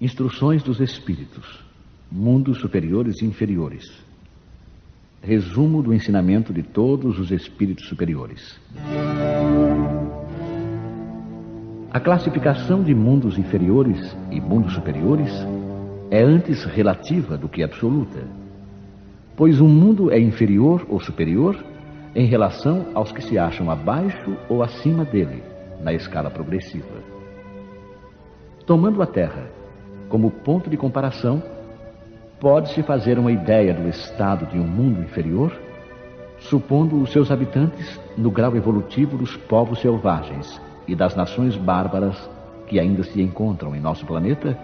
Instruções dos Espíritos, mundos superiores e inferiores. Resumo do ensinamento de todos os espíritos superiores. A classificação de mundos inferiores e mundos superiores é antes relativa do que absoluta, pois um mundo é inferior ou superior em relação aos que se acham abaixo ou acima dele, na escala progressiva. Tomando a Terra como ponto de comparação, pode-se fazer uma ideia do estado de um mundo inferior, supondo os seus habitantes no grau evolutivo dos povos selvagens e das nações bárbaras que ainda se encontram em nosso planeta,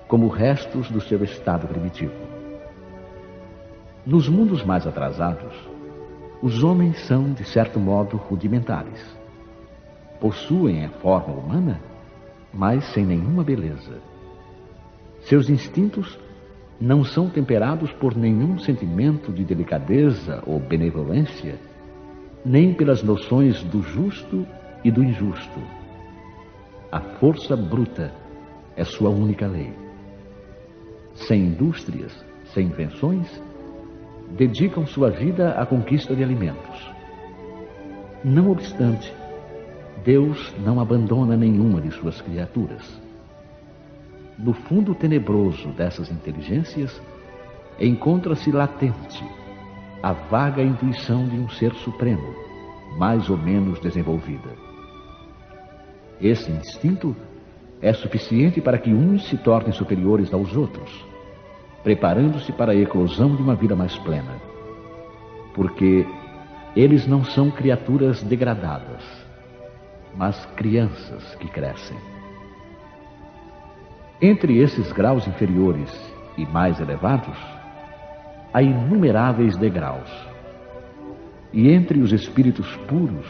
como restos do seu estado primitivo. Nos mundos mais atrasados, os homens são, de certo modo, rudimentares. Possuem a forma humana, mas sem nenhuma beleza. Seus instintos não são temperados por nenhum sentimento de delicadeza ou benevolência, nem pelas noções do justo e do injusto. A força bruta é sua única lei. Sem indústrias, sem invenções, dedicam sua vida à conquista de alimentos. Não obstante, Deus não abandona nenhuma de suas criaturas. No fundo tenebroso dessas inteligências, encontra-se latente a vaga intuição de um ser supremo, mais ou menos desenvolvida. Esse instinto é suficiente para que uns se tornem superiores aos outros, preparando-se para a eclosão de uma vida mais plena, porque eles não são criaturas degradadas, mas crianças que crescem. Entre esses graus inferiores e mais elevados, há inumeráveis degraus. E entre os espíritos puros,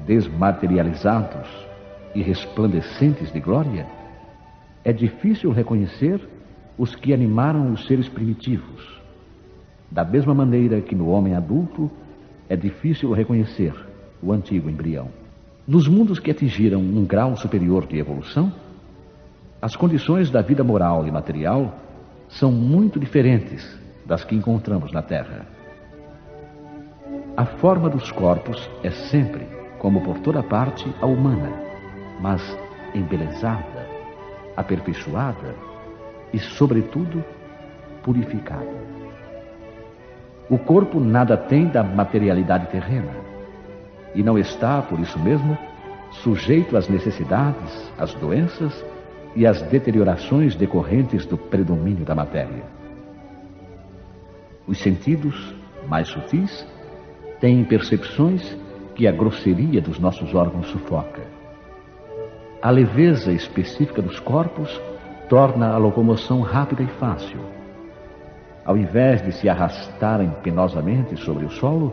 desmaterializados e resplandecentes de glória, é difícil reconhecer os que animaram os seres primitivos. Da mesma maneira que no homem adulto é difícil reconhecer o antigo embrião. Nos mundos que atingiram um grau superior de evolução, as condições da vida moral e material são muito diferentes das que encontramos na Terra. A forma dos corpos é sempre, como por toda parte, a humana, mas embelezada, aperfeiçoada e, sobretudo, purificada. O corpo nada tem da materialidade terrena e não está, por isso mesmo, sujeito às necessidades, às doenças e às deteriorações decorrentes do predomínio da matéria. Os sentidos, mais sutis, têm percepções que a grosseria dos nossos órgãos sufoca. A leveza específica dos corpos torna a locomoção rápida e fácil. Ao invés de se arrastarem penosamente sobre o solo,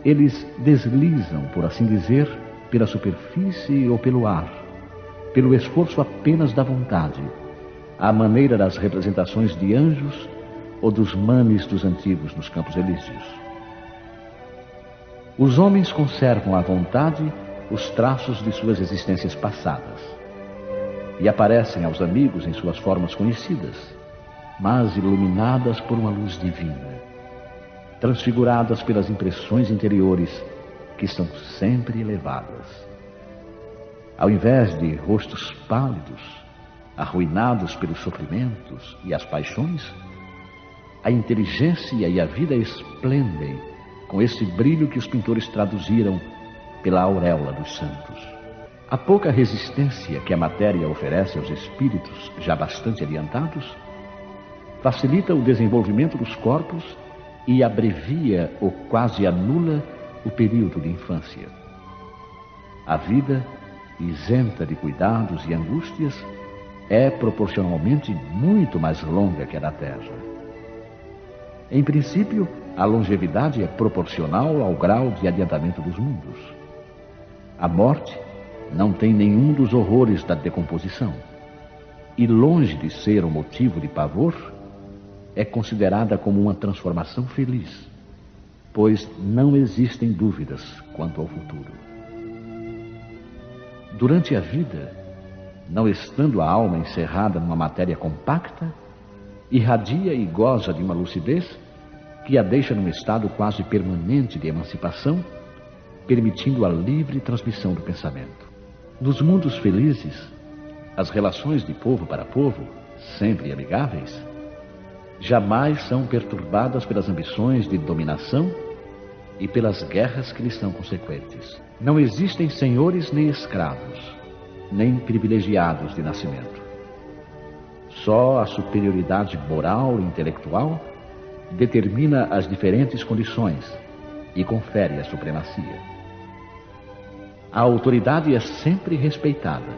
eles deslizam, por assim dizer, pela superfície ou pelo ar, pelo esforço apenas da vontade, à maneira das representações de anjos ou dos manes dos antigos nos Campos Elíseos. Os homens conservam à vontade os traços de suas existências passadas e aparecem aos amigos em suas formas conhecidas, mas iluminadas por uma luz divina, transfiguradas pelas impressões interiores que são sempre elevadas. Ao invés de rostos pálidos, arruinados pelos sofrimentos e as paixões, a inteligência e a vida esplendem com esse brilho que os pintores traduziram pela auréola dos santos. A pouca resistência que a matéria oferece aos espíritos já bastante adiantados facilita o desenvolvimento dos corpos e abrevia ou quase anula o período de infância. A vida, isenta de cuidados e angústias, é proporcionalmente muito mais longa que a da Terra. Em princípio, a longevidade é proporcional ao grau de adiantamento dos mundos. A morte não tem nenhum dos horrores da decomposição e, longe de ser um motivo de pavor, é considerada como uma transformação feliz, pois não existem dúvidas quanto ao futuro. Durante a vida, não estando a alma encerrada numa matéria compacta, irradia e goza de uma lucidez que a deixa num estado quase permanente de emancipação, permitindo a livre transmissão do pensamento. Nos mundos felizes, as relações de povo para povo, sempre amigáveis, jamais são perturbadas pelas ambições de dominação e pelas guerras que lhes são consequentes. Não existem senhores nem escravos, nem privilegiados de nascimento. Só a superioridade moral e intelectual determina as diferentes condições e confere a supremacia. A autoridade é sempre respeitada,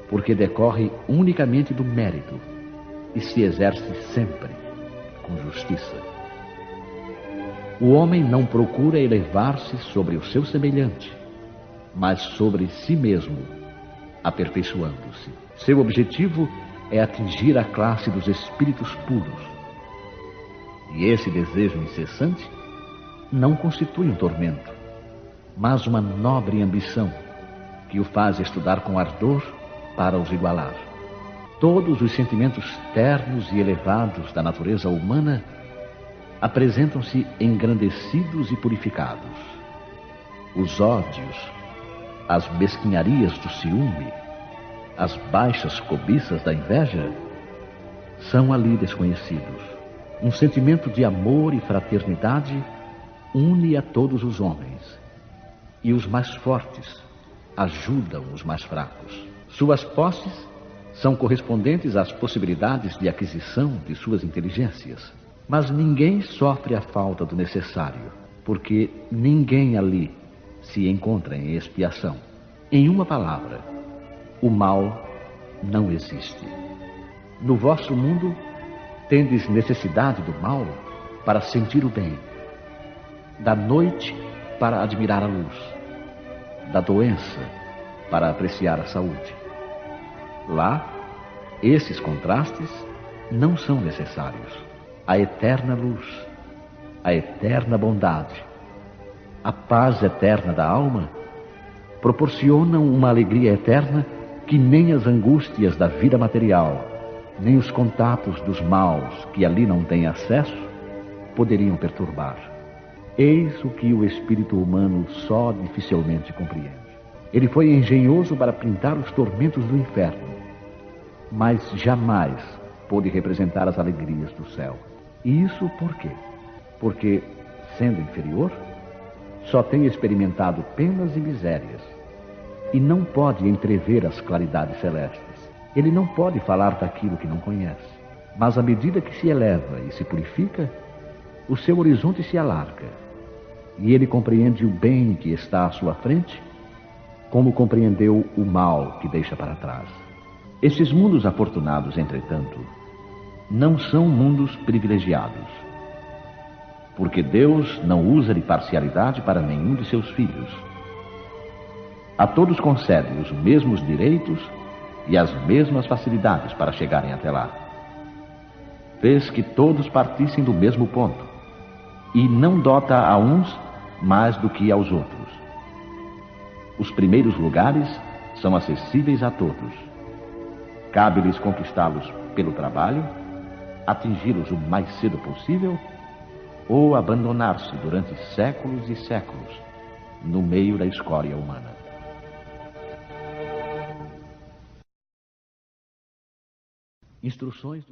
porque decorre unicamente do mérito e se exerce sempre com justiça. O homem não procura elevar-se sobre o seu semelhante, mas sobre si mesmo, aperfeiçoando-se. Seu objetivo é atingir a classe dos espíritos puros. E esse desejo incessante não constitui um tormento, mas uma nobre ambição que o faz estudar com ardor para os igualar. Todos os sentimentos ternos e elevados da natureza humana apresentam-se engrandecidos e purificados. Os ódios, as mesquinharias do ciúme, as baixas cobiças da inveja são ali desconhecidos. Um sentimento de amor e fraternidade une a todos os homens, e os mais fortes ajudam os mais fracos. Suas posses são correspondentes às possibilidades de aquisição de suas inteligências. Mas ninguém sofre a falta do necessário, porque ninguém ali se encontra em expiação. Em uma palavra, o mal não existe. No vosso mundo, tendes necessidade do mal para sentir o bem, da noite para admirar a luz, da doença para apreciar a saúde. Lá, esses contrastes não são necessários. A eterna luz, a eterna bondade, a paz eterna da alma proporcionam uma alegria eterna que nem as angústias da vida material, nem os contatos dos maus que ali não têm acesso poderiam perturbar. Eis o que o espírito humano só dificilmente compreende. Ele foi engenhoso para pintar os tormentos do inferno, mas jamais pôde representar as alegrias do céu. E isso por quê? Porque, sendo inferior, só tem experimentado penas e misérias e não pode entrever as claridades celestes. Ele não pode falar daquilo que não conhece. Mas à medida que se eleva e se purifica, o seu horizonte se alarga e ele compreende o bem que está à sua frente, como compreendeu o mal que deixa para trás. Esses mundos afortunados, entretanto, não são mundos privilegiados, porque Deus não usa de parcialidade para nenhum de seus filhos. A todos concede os mesmos direitos e as mesmas facilidades para chegarem até lá. Fez que todos partissem do mesmo ponto e não dota a uns mais do que aos outros. Os primeiros lugares são acessíveis a todos. Cabe-lhes conquistá-los pelo trabalho, atingi-los o mais cedo possível ou abandonar-se durante séculos e séculos no meio da escória humana. Instruções do